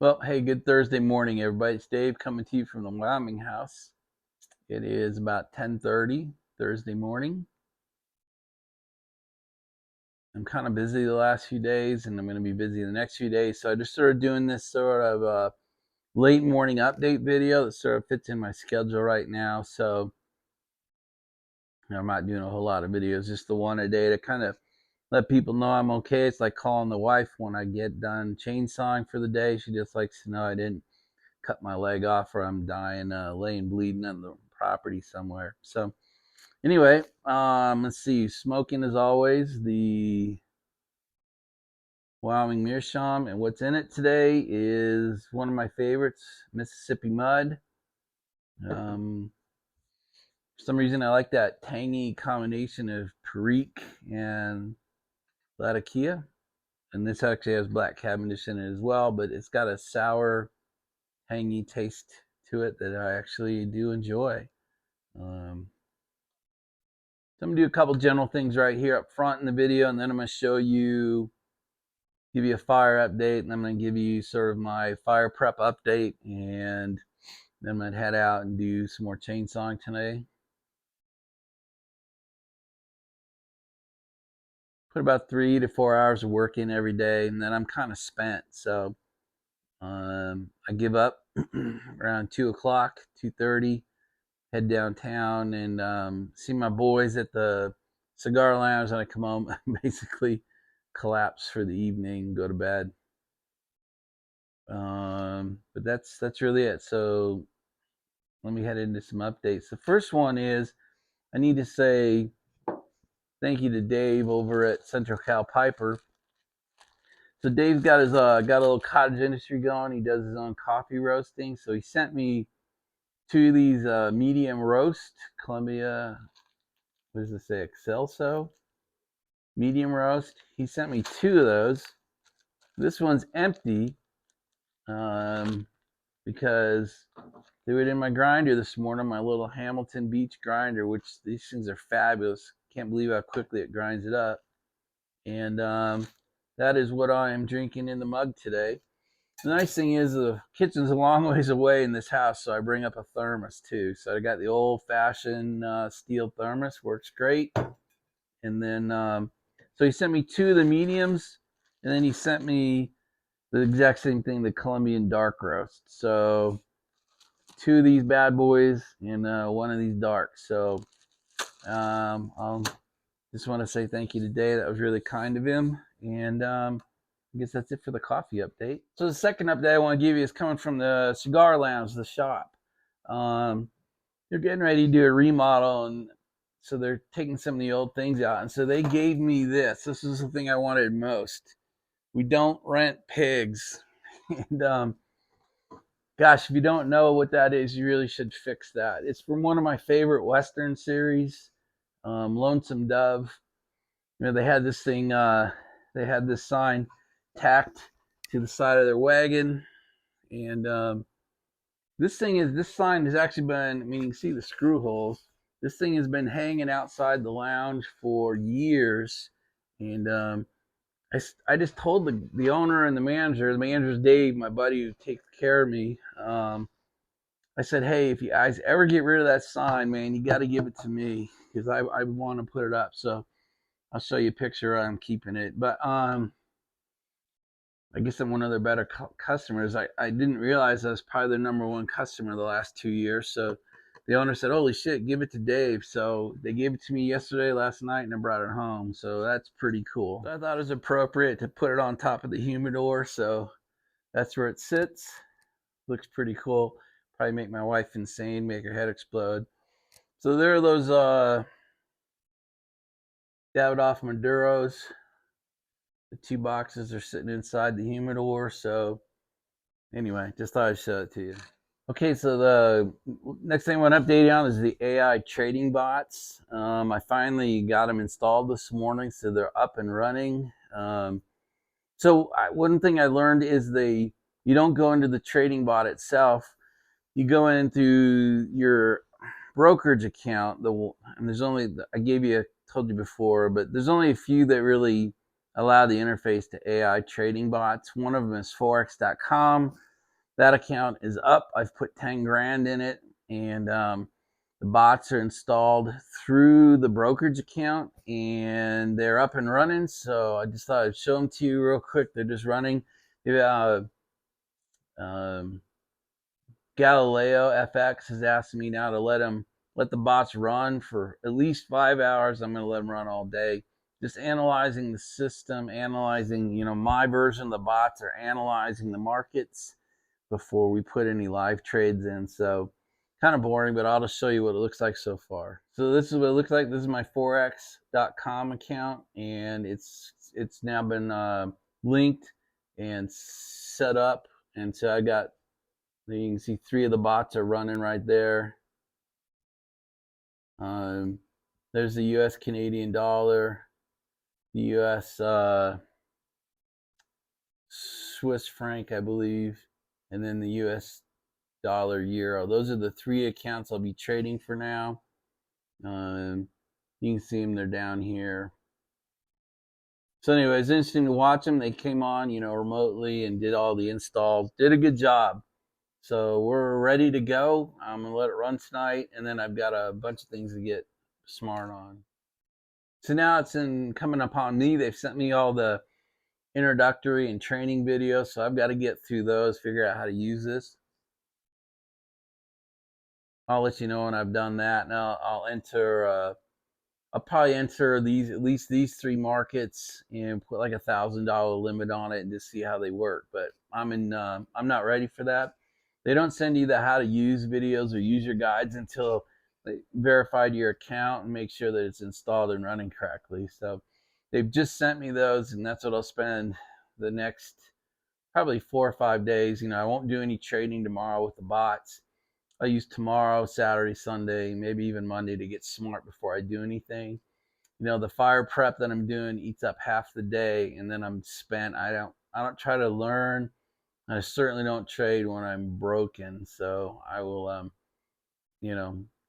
Well, hey, good Thursday morning, everybody. It's Dave coming to you from the Wyoming house. It is about 10:30 Thursday morning. I'm kind of busy the last few days, and I'm going to be busy the next few days. So I just started doing this sort of late morning update video that sort of fits in my schedule right now. So I'm not doing a whole lot of videos, just the one a day to kind of let people know I'm okay. It's like calling the wife when I get done chainsawing for the day. She just likes to know I didn't cut my leg off or I'm dying, laying bleeding on the property somewhere. So anyway, let's see. Smoking as always the Wyoming Meerschaum, and what's in it today is one of my favorites, Mississippi Mud. For some reason, I like that tangy combination of Perique and Latakia. And this actually has black Cavendish in it as well, but it's got a sour, tangy taste to it that I actually do enjoy. So I'm gonna do a couple general things right here up front in the video, and then I'm gonna show you, give you a fire update, and I'm gonna give you sort of my fire prep update, and then I'm gonna head out and do some more chainsawing today. Put about 3 to 4 hours of work in every day, and then I'm kind of spent. So I give up around 2 o'clock, 2:30. Head downtown and see my boys at the cigar lounge, and I come home basically collapse for the evening, go to bed. But that's really it. So let me head into some updates. The first one is I need to say thank you to Dave over at Central Cal Piper. So Dave's got his got a little cottage industry going. He does his own coffee roasting. So he sent me two of these medium roast Columbia. What does it say? Excelso medium roast. He sent me two of those. This one's empty because threw it in my grinder this morning, my little Hamilton Beach grinder, which these things are fabulous. Can't believe how quickly it grinds it up. And that is what I am drinking in the mug today. The nice thing is the kitchen's a long ways away in this house, so I bring up a thermos too. So I got the old-fashioned steel thermos, works great. And then, so he sent me two of the mediums, and then he sent me the exact same thing, the Colombian dark roast. So two of these bad boys and one of these darks. So I'll just want to say thank you today. That was really kind of him. And I guess that's it for the coffee update. So the second update I want to give you is coming from the cigar lounge, the shop. They're getting ready to do a remodel, and so they're taking some of the old things out. And so they gave me this. This is the thing I wanted most. We don't rent pigs. And gosh, if you don't know what that is, you really should fix that. It's from one of my favorite Western series, Lonesome Dove. You know, they had this thing, they had this sign tacked to the side of their wagon. And this sign has actually been, I mean, you can see the screw holes. This thing has been hanging outside the lounge for years. And I just told the owner and the manager's Dave, my buddy who takes care of me. I said, hey, if you guys ever get rid of that sign, man, you got to give it to me because I want to put it up. So I'll show you a picture. I'm keeping it, but I guess I'm one of their better customers. I didn't realize I was probably their number one customer the last 2 years. So the owner said, holy shit, give it to Dave. So they gave it to me yesterday, last night, and I brought it home. So that's pretty cool. So I thought it was appropriate to put it on top of the humidor. So that's where it sits. Looks pretty cool. Probably make my wife insane, make her head explode. So there are those Davidoff Maduros. The two boxes are sitting inside the humidor. So anyway, just thought I'd show it to you. Okay, so the next thing I want to update you on is the AI trading bots. I finally got them installed this morning, so they're up and running. One thing I learned is you don't go into the trading bot itself. You go into your brokerage account. And there's only, told you before, but there's only a few that really allow the interface to AI trading bots. One of them is forex.com. That account is up. I've put 10 grand in it, and the bots are installed through the brokerage account, and they're up and running. So I just thought I'd show them to you real quick. They're just running. Galileo FX has asked me now to let the bots run for at least 5 hours. I'm going to let them run all day. Just analyzing the system, analyzing, my version of the bots are analyzing the markets before we put any live trades in. So kind of boring, but I'll just show you what it looks like so far. So this is what it looks like. This is my forex.com account, and it's now been linked and set up. And so I got, you can see 3 of the bots are running right there. There's the US Canadian dollar, the US Swiss franc, I believe, and then the US dollar euro. Those are the 3 accounts I'll be trading for now. You can see them, they're down here. So anyway, it's interesting to watch them. They came on, remotely and did all the installs. Did a good job. So we're ready to go. I'm going to let it run tonight, and then I've got a bunch of things to get smart on. So now it's coming upon me. They've sent me all the introductory and training videos, so I've got to get through those, figure out how to use this. I'll let you know when I've done that. Now I'll probably enter at least these 3 markets and put like $1,000 limit on it and just see how they work. But I'm not ready for that. They don't send you the how to use videos or use your guides until they verified your account and make sure that it's installed and running correctly. So they've just sent me those, and that's what I'll spend the next probably 4 or 5 days. I won't do any trading tomorrow with the bots. I'll use tomorrow, Saturday, Sunday, maybe even Monday to get smart before I do anything. The fire prep that I'm doing eats up half the day, and then I'm spent. I don't try to learn. I certainly don't trade when I'm broken. So I will,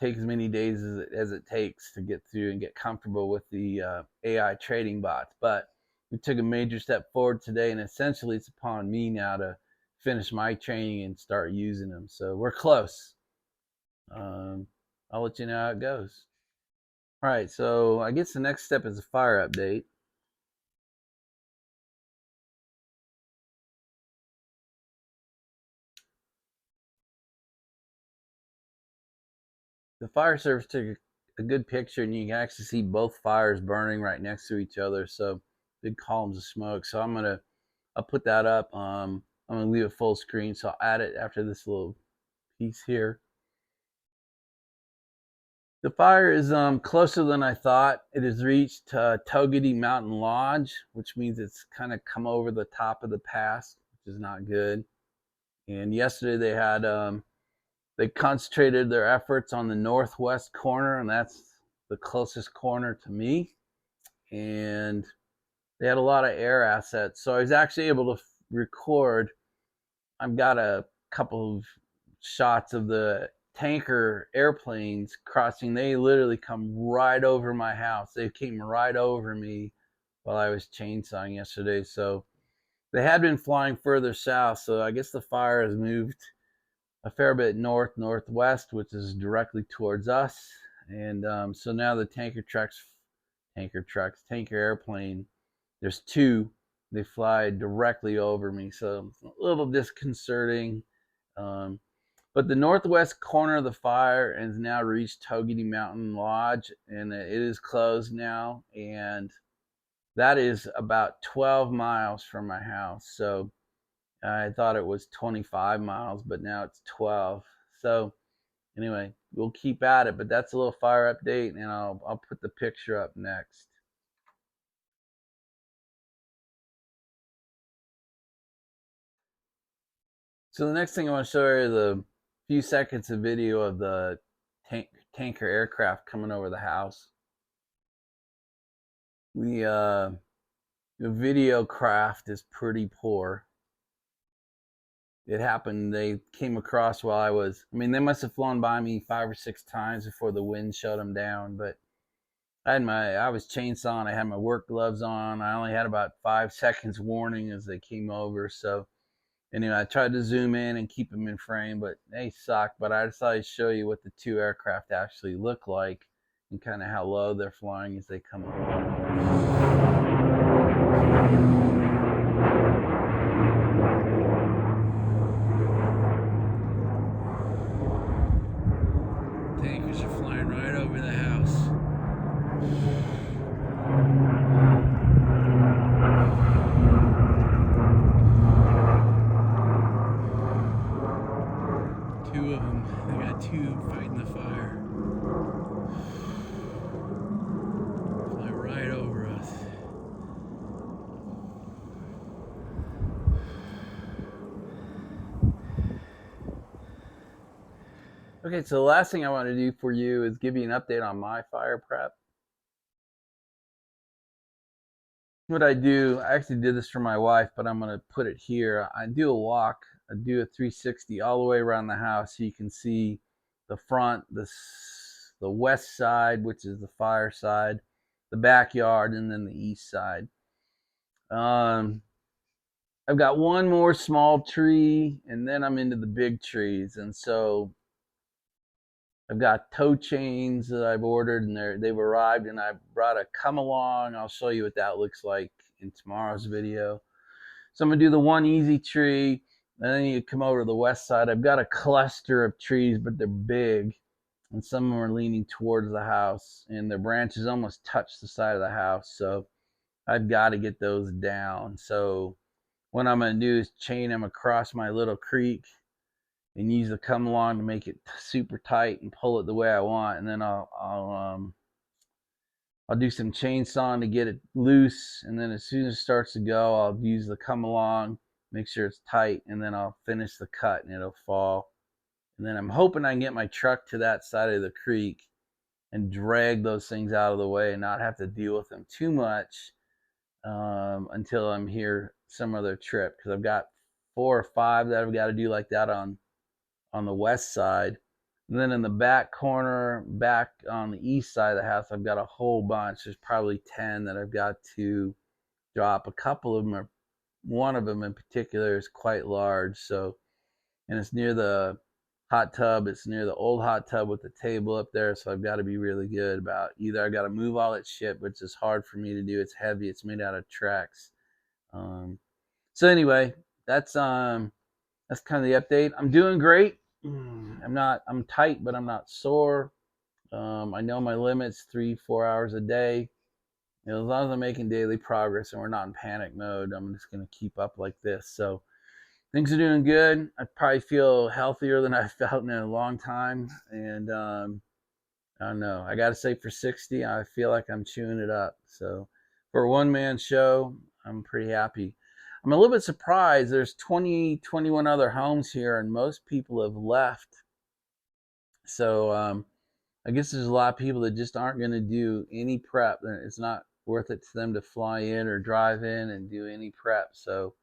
take as many days as it takes to get through and get comfortable with the AI trading bots. But we took a major step forward today, and essentially it's upon me now to finish my training and start using them. So we're close. I'll let you know how it goes. All right, so I guess the next step is a fire update. The fire service took a good picture, and you can actually see both fires burning right next to each other. So big columns of smoke. So I'll put that up. I'm gonna leave it full screen, so I'll add it after this little piece here. The fire is closer than I thought. It has reached Togedy Mountain Lodge, which means it's kind of come over the top of the pass, which is not good. And yesterday they concentrated their efforts on the northwest corner, and that's the closest corner to me. And they had a lot of air assets, so I was actually able to record. I've got a couple of shots of the tanker airplanes crossing. They literally come right over my house. They came right over me while I was chainsawing yesterday. So they had been flying further south, so I guess the fire has moved a fair bit northwest, which is directly towards us. And so now the tanker airplane, there's 2. They fly directly over me, so it's a little disconcerting. But the northwest corner of the fire has now reached Togedy Mountain Lodge, and it is closed now. And that is about 12 miles from my house. So I thought it was 25 miles, but now it's 12. So anyway, we'll keep at it, but that's a little fire update, and I'll put the picture up next. So the next thing I want to show you is a few seconds of video of the tanker aircraft coming over the house. The video craft is pretty poor. It happened, they came across while they must have flown by me 5 or 6 times before the wind shut them down, but I was chainsawing. I had my work gloves on. I only had about 5 seconds warning as they came over. So anyway, I tried to zoom in and keep them in frame, but they suck. But I decided to show you what the two aircraft actually look like and kind of how low they're flying as they come along. Tankers are flying right over the house. Two of them. They got two fighting the fire. Fly right over us. Okay, so the last thing I want to do for you is give you an update on my fire prep. What I do, I actually did this for my wife, but I'm going to put it here. I do a walk, I do a 360 all the way around the house so you can see the front, the west side, which is the fire side, the backyard, and then the east side. I've got one more small tree, and then I'm into the big trees. And so I've got tow chains that I've ordered, and they've arrived, and I brought a come along. I'll show you what that looks like in tomorrow's video. So I'm gonna do the one easy tree, and then you come over to the west side. I've got a cluster of trees, but they're big, and some of them are leaning towards the house, and their branches almost touch the side of the house. So I've got to get those down. So what I'm gonna do is chain them across my little creek and use the come along to make it super tight and pull it the way I want. And then I'll do some chainsawing to get it loose. And then as soon as it starts to go, I'll use the come along, make sure it's tight, and then I'll finish the cut and it'll fall. And then I'm hoping I can get my truck to that side of the creek and drag those things out of the way and not have to deal with them too much until I'm here some other trip. Because I've got 4 or 5 that I've got to do like that on the west side. And then in the back corner, back on the east side of the house, I've got a whole bunch. There's probably 10 that I've got to drop. A couple of them are, one of them in particular is quite large. So, and it's near the hot tub. It's near the old hot tub with the table up there. So I've got to be really good about either I got to move all that shit, which is hard for me to do. It's heavy. It's made out of Trex. So anyway, that's kind of the update. I'm doing great. I'm tight, but I'm not sore. I know my limit's 3-4 hours a day. You know, as long as I'm making daily progress and we're not in panic mode, I'm just going to keep up like this. So things are doing good. I probably feel healthier than I've felt in a long time. And I don't know. I got to say, for 60, I feel like I'm chewing it up. So for a one-man show, I'm pretty happy. I'm a little bit surprised. There's 21 other homes here, and most people have left. So I guess there's a lot of people that just aren't going to do any prep. It's not worth it to them to fly in or drive in and do any prep. So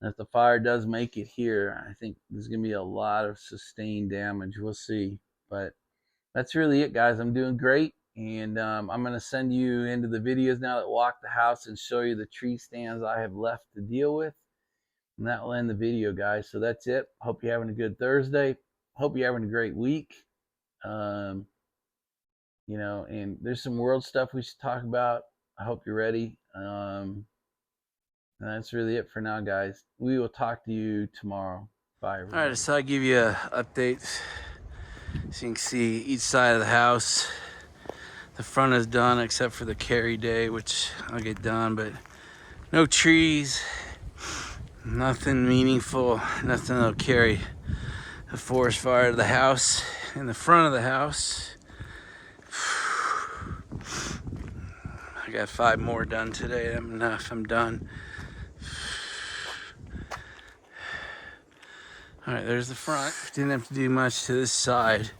if the fire does make it here, I think there's going to be a lot of sustained damage. We'll see. But that's really it, guys. I'm doing great. And I'm going to send you into the videos now that walk the house and show you the tree stands I have left to deal with. And that will end the video, guys. So that's it. Hope you're having a good Thursday. Hope you're having a great week. You know, and there's some world stuff we should talk about. I hope you're ready. And that's really it for now, guys. We will talk to you tomorrow. Bye, everybody. All right, so I'll give you an update. So you can see each side of the house. The front is done except for the carry day, which I'll get done, but no trees, nothing meaningful, nothing that'll carry a forest fire to the house. In the front of the house, I got 5 more done today. I'm enough. I'm done. All right, there's the front. Didn't have to do much to this side.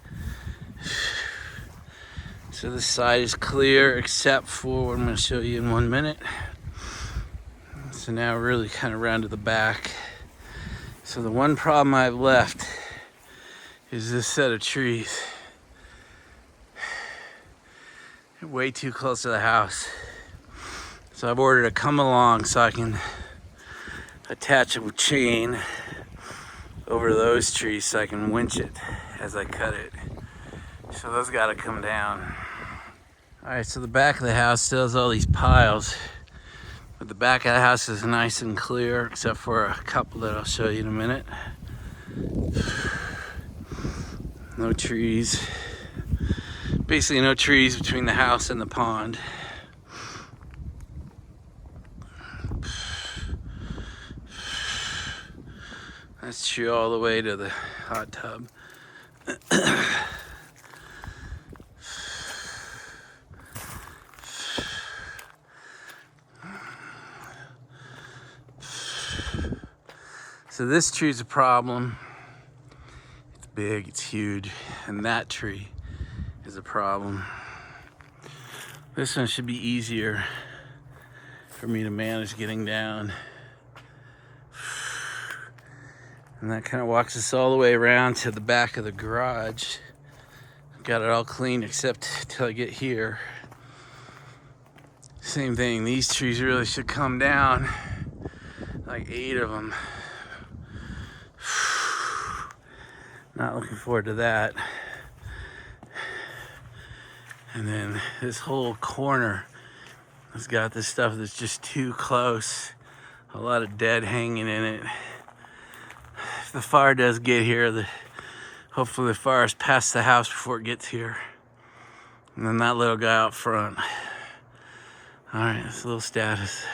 So this side is clear except for what I'm going to show you in 1 minute. So now we're really kind of round to the back. So the one problem I've left is this set of trees. way too close to the house. So I've ordered a come along so I can attach a chain over those trees so I can winch it as I cut it. So those gotta come down. All right, so the back of the house still has all these piles, but the back of the house is nice and clear, except for a couple that I'll show you in a minute. No trees. Basically no trees between the house and the pond. That's true all the way to the hot tub. So this tree's a problem. It's big, it's huge, and that tree is a problem. This one should be easier for me to manage getting down. And that kind of walks us all the way around to the back of the garage. Got it all clean except till I get here. Same thing, these trees really should come down. Like 8 of them. Not looking forward to that. And then this whole corner has got this stuff that's just too close. A lot of dead hanging in it. If the fire does get here, hopefully the fire's past the house before it gets here. And then that little guy out front. All right, that's a little status.